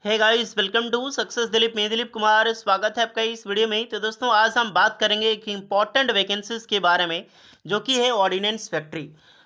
Hey guys, welcome to success Dilip. मैं दिलीप कुमार, स्वागत है आपका इस वीडियो में। तो दोस्तों, आज हम बात करेंगे एक इम्पॉर्टेंट वैकेंसीज के बारे में, जो कि है ऑर्डिनेंस फैक्ट्री।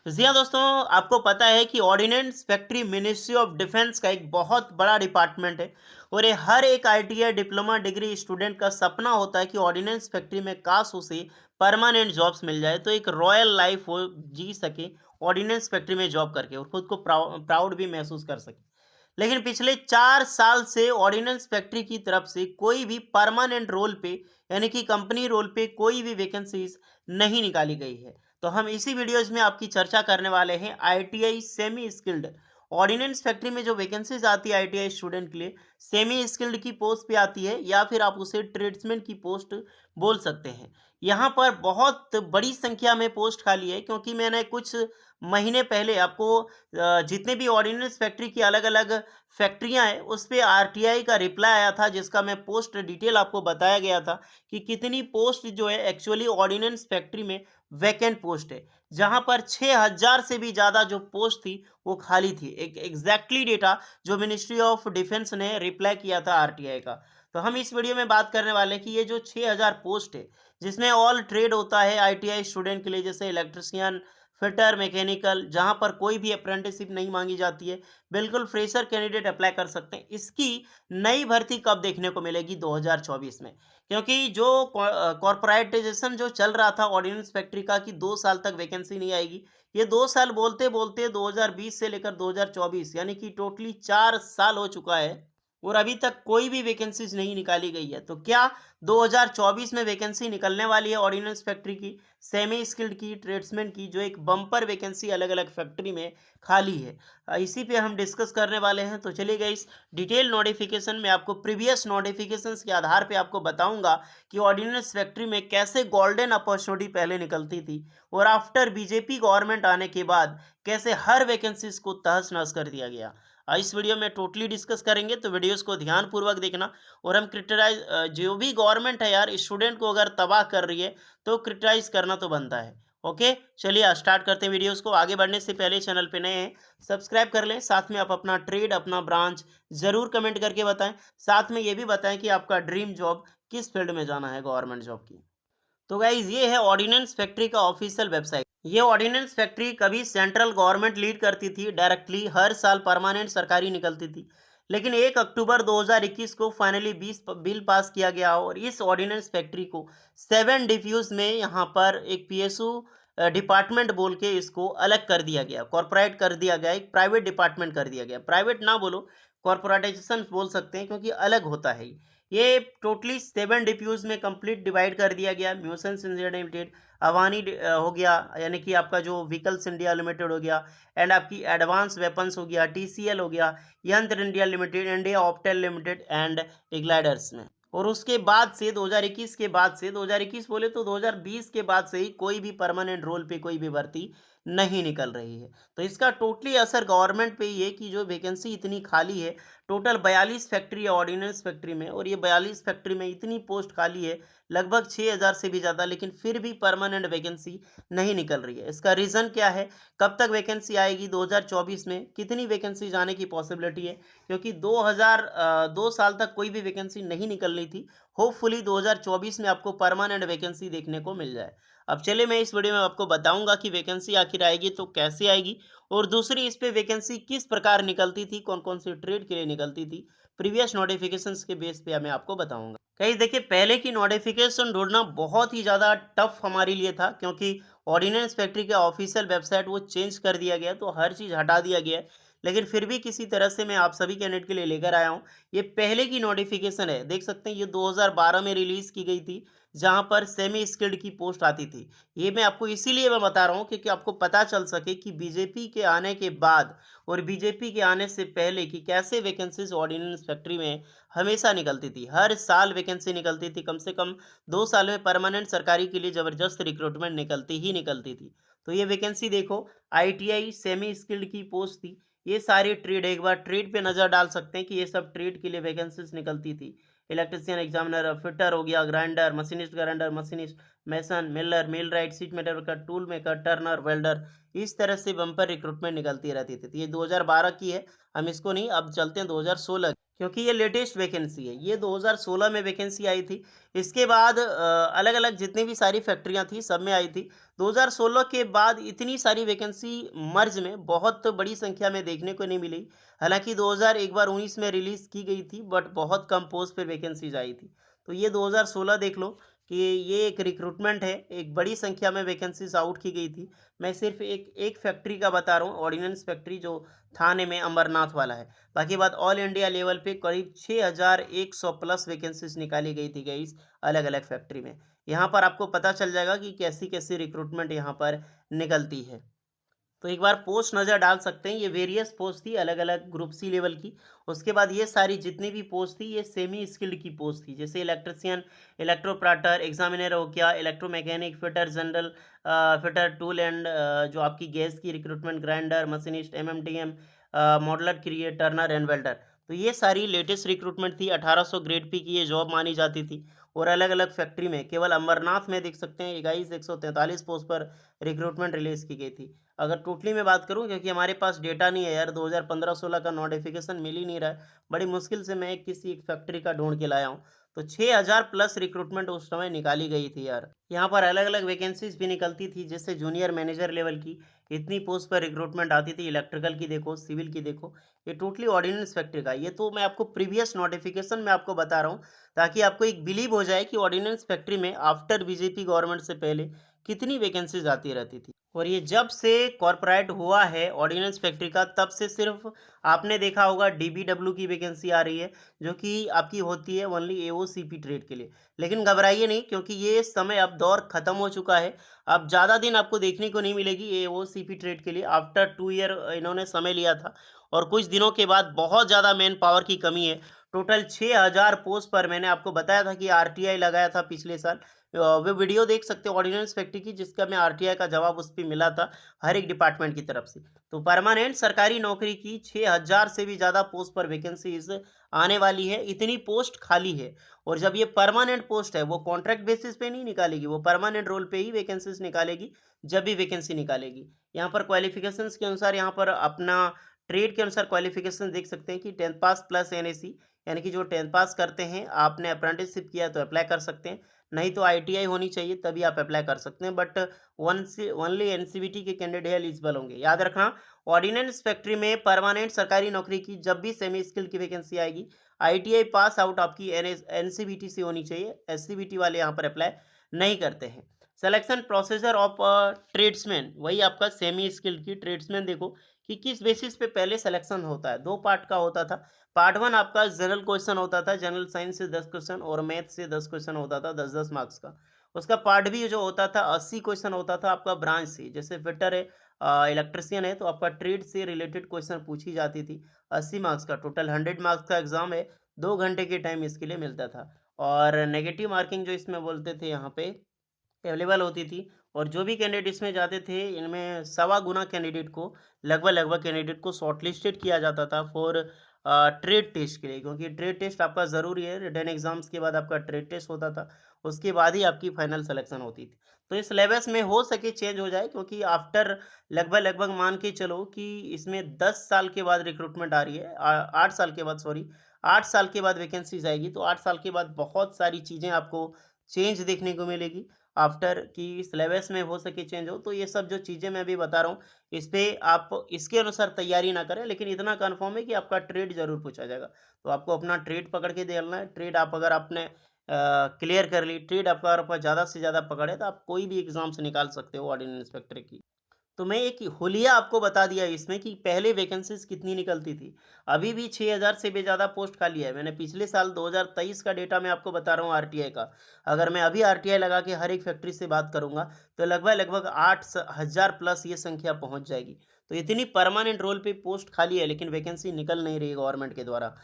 जी हाँ दोस्तों, आपको पता है कि ordnance factory ministry of defence का एक बहुत बड़ा डिपार्टमेंट है। और ये हर एक आईटीआई डिप्लोमा डिग्री स्टूडेंट का सपना होता है कि ऑर्डिनेंस फैक्ट्री में काश उसे परमानेंट जॉब्स मिल जाए, तो एक रॉयल लाइफ वो जी सके ऑर्डिनेंस फैक्ट्री में जॉब करके, और खुद को प्राउड भी महसूस कर सके। लेकिन पिछले 4 साल से ऑर्डिनेंस फैक्ट्री की तरफ से कोई भी परमानेंट रोल पे, यानी कि कंपनी रोल पे, कोई भी वैकेंसीज नहीं निकाली गई है। तो हम इसी वीडियोज में आपकी चर्चा करने वाले हैं ITI semi skilled ordnance factory में जो वैकेंसीज आती है आईटीआई स्टूडेंट के लिए, सेमी स्किल्ड की पोस्ट पे आती है, या फिर आप उसे ट्रेड्समैन की पोस्ट बोल सकते हैं। यहाँ पर बहुत बड़ी संख्या में पोस्ट खाली है, क्योंकि मैंने कुछ महीने पहले आपको जितने भी ऑर्डिनेंस फैक्ट्री की अलग अलग फैक्ट्रियां हैं उस पे आरटीआई का रिप्लाई आया था, जिसका मैं पोस्ट डिटेल आपको बताया गया था कि कितनी पोस्ट जो है एक्चुअली ऑर्डिनेंस फैक्ट्री में वैकेंट पोस्ट है, जहां पर 6000 से भी ज़्यादा जो पोस्ट थी वो खाली थी। एक एग्जैक्टली डेटा जो मिनिस्ट्री ऑफ डिफेंस ने रिप्लाई किया था आरटीआई का। तो हम इस वीडियो में बात करने वाले हैं कि ये जो 6000 पोस्ट है, जिसमें ऑल ट्रेड होता है आईटीआई स्टूडेंट के लिए, जैसे इलेक्ट्रिशियन, फिटर, मैकेनिकल, जहां पर कोई भी अप्रेंटिसशिप नहीं मांगी जाती है, बिल्कुल फ्रेशर कैंडिडेट अप्लाई कर सकते हैं। इसकी नई भर्ती कब देखने को मिलेगी? 2024 में। क्योंकि जो कॉर्पोरेटाइजेशन जो चल रहा था ऑर्डिनेंस फैक्ट्री का कि 2 साल तक वैकेंसी नहीं आएगी, ये 2 साल बोलते बोलते 2020 से लेकर 2024, यानी कि टोटली 4 साल हो चुका है, और अभी तक कोई भी वैकेंसीज नहीं निकाली गई है। तो क्या 2024 में वैकेंसी निकलने वाली है ऑर्डिनेंस फैक्ट्री की, सेमी स्किल्ड की, ट्रेड्समैन की, जो एक बम्पर वैकेंसी अलग अलग फैक्ट्री में खाली है? इसी पे हम डिस्कस करने वाले हैं। तो चलिए गाइस, डिटेल नोटिफिकेशन में आपको प्रीवियस नोटिफिकेशंस के आधार पे आपको बताऊंगा कि ऑर्डिनेंस फैक्ट्री में कैसे गोल्डन अपॉर्चुनिटी पहले निकलती थी, और आफ्टर बीजेपी गवर्नमेंट आने के बाद कैसे हर वैकेंसीज को तहस नहस कर दिया गया। इस वीडियो में टोटली डिस्कस करेंगे, तो वीडियोस को ध्यान पूर्वक देखना। और हम क्रिटिसाइज, जो भी गवर्नमेंट है यार, स्टूडेंट को अगर तबाह कर रही है तो क्रिटिसाइज करना तो बनता है। ओके, चलिए स्टार्ट करते हैं वीडियोस को। आगे बढ़ने से पहले चैनल पे नए हैं, सब्सक्राइब कर लें। साथ में आप अपना ट्रेड, अपना ब्रांच जरूर कमेंट करके बताएं। साथ में ये भी बताएं कि आपका ड्रीम जॉब किस फील्ड में जाना है गवर्नमेंट जॉब की। तो गाइज, ये है ऑर्डिनेंस फैक्ट्री का ऑफिशियल वेबसाइट। ये ऑर्डिनेंस फैक्ट्री कभी सेंट्रल गवर्नमेंट लीड करती थी डायरेक्टली, हर साल परमानेंट सरकारी निकलती थी। लेकिन 1 अक्टूबर 2021 को फाइनली 20 बिल पास किया गया, और इस ऑर्डिनेंस फैक्ट्री को 7 डिफ्यूज में यहाँ पर एक पीएसयू डिपार्टमेंट बोल के इसको अलग कर दिया गया, कॉर्पोरेट कर दिया गया, एक प्राइवेट डिपार्टमेंट कर दिया गया। प्राइवेट ना बोलो, कॉर्पोरेटाइजेशन बोल सकते हैं, क्योंकि अलग होता है ये। टोटली 7 डिप्यूज में कंप्लीट डिवाइड कर दिया गया। म्यूसेंस इंडिया लिमिटेड, अवानी हो गया, यानी कि आपका जो व्हीकल्स इंडिया लिमिटेड हो गया, एंड आपकी एडवांस वेपन्स हो गया, टीसीएल हो गया, यंत्र India limited, India Optel limited, and gliders में। और उसके बाद से 2021 के बाद से, 2021 बोले तो 2020 के बाद से ही कोई भी परमानेंट रोल पे कोई भी भर्ती नहीं निकल रही है। तो इसका टोटली असर गवर्नमेंट पे ही है कि जो वैकेंसी इतनी खाली है। टोटल 42 फैक्ट्री है ऑर्डिनेंस फैक्ट्री में, और ये 42 फैक्ट्री में इतनी पोस्ट खाली है, लगभग 6000 से भी ज़्यादा, लेकिन फिर भी परमानेंट वैकेंसी नहीं निकल रही है। इसका रीज़न क्या है? कब तक वैकेंसी आएगी? 2024 में कितनी वैकेंसी जाने की पॉसिबिलिटी है? क्योंकि 2 साल तक कोई भी वैकेंसी नहीं निकलनी थी। होपफुली 2024 में आपको परमानेंट वैकेंसी देखने को मिल जाए। अब चलिए, मैं इस वीडियो में आपको बताऊंगा कि वैकेंसी आखिर आएगी तो कैसे आएगी, और दूसरी इस पे वैकेंसी किस प्रकार निकलती थी, कौन कौन सी ट्रेड के लिए निकलती थी, प्रीवियस नोटिफिकेशंस के बेस पे मैं आपको बताऊंगा। कहीं देखिए, पहले की नोटिफिकेशन ढूंढना बहुत ही ज़्यादा टफ हमारे लिए था, क्योंकि ऑर्डिनेंस फैक्ट्री का ऑफिशियल वेबसाइट वो चेंज कर दिया गया, तो हर चीज़ हटा दिया गया है। लेकिन फिर भी किसी तरह से मैं आप सभी कैंडिडेट के लिए लेकर आया हूँ। ये पहले की नोटिफिकेशन है, देख सकते हैं, ये 2012 में रिलीज़ की गई थी, जहाँ पर सेमी स्किल्ड की पोस्ट आती थी। ये मैं आपको इसीलिए मैं बता रहा हूँ, क्योंकि आपको पता चल सके कि बीजेपी के आने के बाद और बीजेपी के आने से पहले की कैसे वैकेंसीज ऑर्डिनेंस फैक्ट्री में हमेशा निकलती थी। हर साल वैकेंसी निकलती थी, कम से कम 2 साल में परमानेंट सरकारी के लिए ज़बरदस्त रिक्रूटमेंट निकलती ही निकलती थी। तो ये वैकेंसी देखो, आईटीआई सेमी स्किल्ड की पोस्ट थी। ये सारी ट्रेड, एक बार ट्रेड पे नज़र डाल सकते हैं कि ये सब ट्रेड के लिए वैकेंसीज निकलती थी। इलेक्ट्रिशियन, एग्जामिनर, फिटर हो गया, grinder, grinder machinist, mason, miller, millwright, sheet metal worker, tool maker, turner, welder, इस तरह से बम्पर रिक्रूटमेंट निकलती रहती थी। तो ये 2012 की है, हम इसको नहीं, अब चलते हैं 2016। क्योंकि ये लेटेस्ट वैकेंसी है। ये 2016 में वैकेंसी आई थी। इसके बाद अलग-अलग जितनी भी सारी फैक्ट्रियाँ थी, सब में आई थी। 2016 के बाद इतनी सारी वैकेंसी मर्ज में बहुत बड़ी संख्या में देखने को नहीं मिली। हालाँकि 2000 एक बार 19 में रिलीज़ की गई थी, बट बहुत कम पोस्ट पे वैकेंसीज़ आई थी। तो ये 2016 देख लो कि ये एक रिक्रूटमेंट है, एक बड़ी संख्या में वैकेंसीज़ आउट की गई थी। मैं सिर्फ़ एक एक फैक्ट्री का बता रहा हूँ, ऑर्डिनेंस फैक्ट्री जो थाने में अमरनाथ वाला है। बाकी बात ऑल इंडिया लेवल पे करीब 6100 प्लस वैकेंसीज निकाली गई थी गाइस, अलग-अलग फैक्ट्री में। यहाँ पर आपको पता चल जाएगा कि कैसी-कैसी रिक्रूटमेंट यहाँ पर निकलती है। तो एक बार पोस्ट नज़र डाल सकते हैं, ये वेरियस पोस्ट थी अलग-अलग ग्रुप सी लेवल की। उसके बाद ये सारी जितनी भी पोस्ट थी, ये सेमी स्किल्ड की पोस्ट थी। जैसे इलेक्ट्रीशियन, इलेक्ट्रोप्राटर, एग्जामिनर हो गया, electromechanic, fitter general, fitter tool and जो आपकी गैस की recruitment, grinder, machinist, MMTM, modeller creator, turner and welder. तो ये सारी लेटेस्ट रिक्रूटमेंट थी। 1800 ग्रेड पी की ये जॉब मानी जाती थी और अलग-अलग फैक्ट्री में केवल अमरनाथ में देख सकते हैं 2143 पोस्ट पर रिक्रूटमेंट रिलीज़ की गई थी। अगर टोटली मैं बात करूँ, क्योंकि हमारे पास डेटा नहीं है यार, 2015-16 का नोटिफिकेशन मिल ही नहीं रहा है। बड़ी मुश्किल से मैं किसी एक फैक्ट्री का ढूँढ के लाया हूँ। तो 6000 प्लस रिक्रूटमेंट उस समय निकाली गई थी यार। यहाँ पर अलग-अलग वैकेंसीज़ भी निकलती थी, जैसे जूनियर मैनेजर लेवल की इतनी पोस्ट पर रिक्रूटमेंट आती थी, इलेक्ट्रिकल की देखो, सिविल की देखो। ये टोटली ऑर्डिनेंस फैक्ट्री का। ये तो मैं आपको प्रीवियस नोटिफिकेशन में आपको बता रहा हूँ, ताकि आपको एक बिलीव हो जाए कि ऑर्डिनेंस फैक्ट्री में आफ्टर बीजेपी गवर्नमेंट से पहले कितनी वैकेंसीज़ आती रहती थी। और ये जब से कॉर्पोरेट हुआ है ऑर्डिनेंस फैक्ट्री का, तब से सिर्फ आपने देखा होगा डीबीडब्ल्यू की वैकेंसी आ रही है, जो कि आपकी होती है ओनली एओसीपी ट्रेड के लिए। लेकिन घबराइए नहीं, क्योंकि ये समय अब दौर खत्म हो चुका है। अब ज़्यादा दिन आपको देखने को नहीं मिलेगी एओसीपी ट्रेड के लिए। आफ्टर 2 ईयर इन्होंने समय लिया था और कुछ दिनों के बाद बहुत ज़्यादा मैन पावर की कमी है। टोटल 6000 पोस्ट पर मैंने आपको बताया था कि आरटीआई लगाया था पिछले साल। वो वीडियो देख सकते हो ऑर्डिनेंस फैक्ट्री की, जिसका मैं आरटीआई का जवाब उस पे मिला था हर एक डिपार्टमेंट की तरफ से। तो परमानेंट सरकारी नौकरी की 6000 से भी ज़्यादा पोस्ट पर वैकेंसीज आने वाली है, इतनी पोस्ट खाली है। और जब ये परमानेंट पोस्ट है, वो कॉन्ट्रैक्ट बेसिस पे नहीं निकालेगी, वो परमानेंट रोल पे ही वैकेंसीज निकालेगी, जब भी वैकेंसी निकालेगी। यहाँ पर क्वालिफिकेशंस के अनुसार, यहाँ पर अपना ट्रेड के अनुसार क्वालिफिकेशन देख सकते हैं कि 10th पास प्लस एनएसी, यानी कि जो 10th पास करते हैं, आपने अप्रेंटिसशिप किया तो अप्लाई कर सकते हैं। नहीं तो आईटीआई होनी चाहिए, तभी आप अप्लाई कर सकते हैं। बट वन से ओनली एनसीवीटी के कैंडिडेट एलिजिबल होंगे। याद रखना, ऑर्डिनेंस फैक्ट्री में परमानेंट सरकारी नौकरी की जब भी सेमी स्किल की वैकेंसी आएगी, आईटीआई पास आउट आपकी एनसीवीटी से होनी चाहिए। एससीवीटी वाले यहाँ पर अप्लाई नहीं करते हैं। सिलेक्शन प्रोसीजर ऑफ ट्रेड्समैन, वही आपका सेमी स्किल्ड की ट्रेड्समैन देखो कि किस बेसिस पे पहले सिलेक्शन होता है। दो पार्ट का होता था। पार्ट वन आपका जनरल क्वेश्चन होता था, जनरल साइंस से 10 क्वेश्चन और मैथ से 10 क्वेश्चन होता था, 10-10 मार्क्स का। उसका पार्ट बी जो होता था, 80 क्वेश्चन होता था आपका ब्रांच से। जैसे फिटर है, इलेक्ट्रिशियन है, तो आपका ट्रेड से रिलेटेड क्वेश्चन पूछी जाती थी। 80 मार्क्स का, टोटल 100 मार्क्स का एग्जाम है। 2 घंटे के टाइम इसके लिए मिलता था। और नेगेटिव मार्किंग जो इसमें बोलते थे यहाँ पे अवेलेबल होती थी। और जो भी कैंडिडेट इसमें जाते थे, इनमें सवा गुना कैंडिडेट को, लगभग-लगभग कैंडिडेट को शॉर्टलिस्टेड किया जाता था फॉर ट्रेड टेस्ट के लिए, क्योंकि ट्रेड टेस्ट आपका ज़रूरी है। रिटन एग्ज़ाम्स के बाद आपका ट्रेड टेस्ट होता था, उसके बाद ही आपकी फाइनल सिलेक्शन होती थी। तो इस सिलेबस में हो सके चेंज हो जाए, क्योंकि आफ्टर लगभग-लगभग मान के चलो कि इसमें 10 साल के बाद रिक्रूटमेंट आ रही है, 8 साल के बाद, सॉरी, 8 साल के बाद वैकेंसीज़ आएगी। तो 8 साल के बाद बहुत सारी चीज़ें आपको चेंज देखने को मिलेगी। आफ्टर कि सिलेबस में हो सके चेंज हो। तो ये सब जो चीज़ें मैं अभी बता रहा हूँ, इस पे आप इसके अनुसार तैयारी ना करें, लेकिन इतना कन्फर्म है कि आपका ट्रेड ज़रूर पूछा जाएगा। तो आपको अपना ट्रेड पकड़ के देना है। ट्रेड आप अगर आपने क्लियर कर ली, ट्रेड आपका अगर ज़्यादा से ज़्यादा पकड़ है, तो आप कोई भी एग्ज़ाम से निकाल सकते हो ऑर्डिनरी इंस्पेक्टर की। तो मैं एक हुलिया आपको बता दिया इसमें कि पहले वैकेंसीज़ कितनी निकलती थी। अभी भी 6000 से भी ज़्यादा पोस्ट खाली है। मैंने पिछले साल 2023 का डेटा मैं आपको बता रहा हूँ आरटीआई का। अगर मैं अभी आरटीआई लगा के हर एक फैक्ट्री से बात करूँगा, तो लगभग-लगभग 8000 प्लस ये संख्या पहुँच जाएगी। तो इतनी परमानेंट रोल पे पोस्ट खाली है, लेकिन वैकेंसी निकल नहीं रही गवर्नमेंट के द्वारा।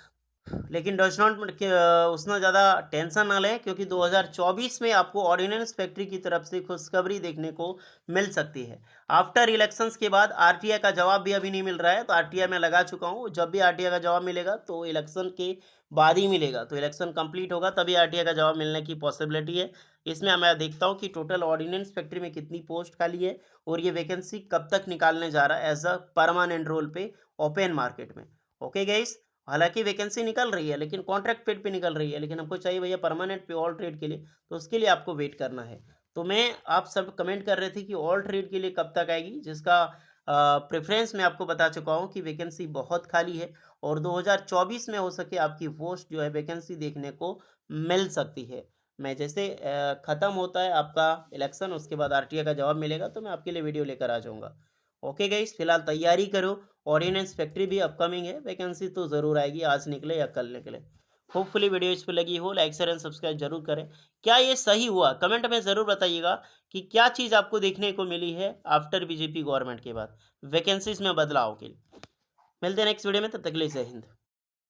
लेकिन डज़ नॉट उतना ज़्यादा टेंशन ना लें, क्योंकि 2024 में आपको ऑर्डिनेंस फैक्ट्री की तरफ से खुशखबरी देखने को मिल सकती है। आफ्टर इलेक्शंस के बाद आरटीआई का जवाब भी अभी नहीं मिल रहा है, तो आरटीआई मैं लगा चुका हूँ। जब भी आरटीआई का जवाब मिलेगा तो इलेक्शन के बाद ही मिलेगा। तो इलेक्शन कंप्लीट होगा तभी आरटीआई का जवाब मिलने की पॉसिबिलिटी है। इसमें मैं देखता हूँ कि टोटल ऑर्डिनेंस फैक्ट्री में कितनी पोस्ट खाली है और ये वैकेंसी कब तक निकालने जा रहा है एज़ अ परमानेंट रोल पे ओपन मार्केट में। ओके गाइस, हालांकि वैकेंसी निकल रही है लेकिन कॉन्ट्रैक्ट पेड पे निकल रही है, लेकिन हमको चाहिए भैया परमानेंट पे ऑल ट्रेड के लिए, तो उसके लिए आपको वेट करना है। तो मैं आप सब कमेंट कर रहे थे कि ऑल ट्रेड के लिए कब तक आएगी, जिसका प्रेफरेंस मैं आपको बता चुका हूँ कि वैकेंसी बहुत खाली है और 2024 में हो सके आपकी पोस्ट जो है वैकेंसी देखने को मिल सकती है। मैं जैसे ख़त्म होता है आपका इलेक्शन, उसके बाद आरटीआई का जवाब मिलेगा तो मैं आपके लिए वीडियो लेकर आ जाऊँगा। ओके गाइस, फिलहाल तैयारी करो। ऑर्डिनेंस फैक्ट्री भी अपकमिंग है, वैकेंसी तो ज़रूर आएगी, आज निकले या कल निकले। होपफुली वीडियो इस पे लगी हो, लाइक शेयर एंड सब्सक्राइब जरूर करें। क्या ये सही हुआ, कमेंट में ज़रूर बताइएगा कि क्या चीज़ आपको देखने को मिली है आफ्टर बीजेपी गवर्नमेंट के बाद वैकेंसीज में बदलाव के लिए। मिलते हैं नेक्स्ट वीडियो में, तब तक के लिए जय हिंद।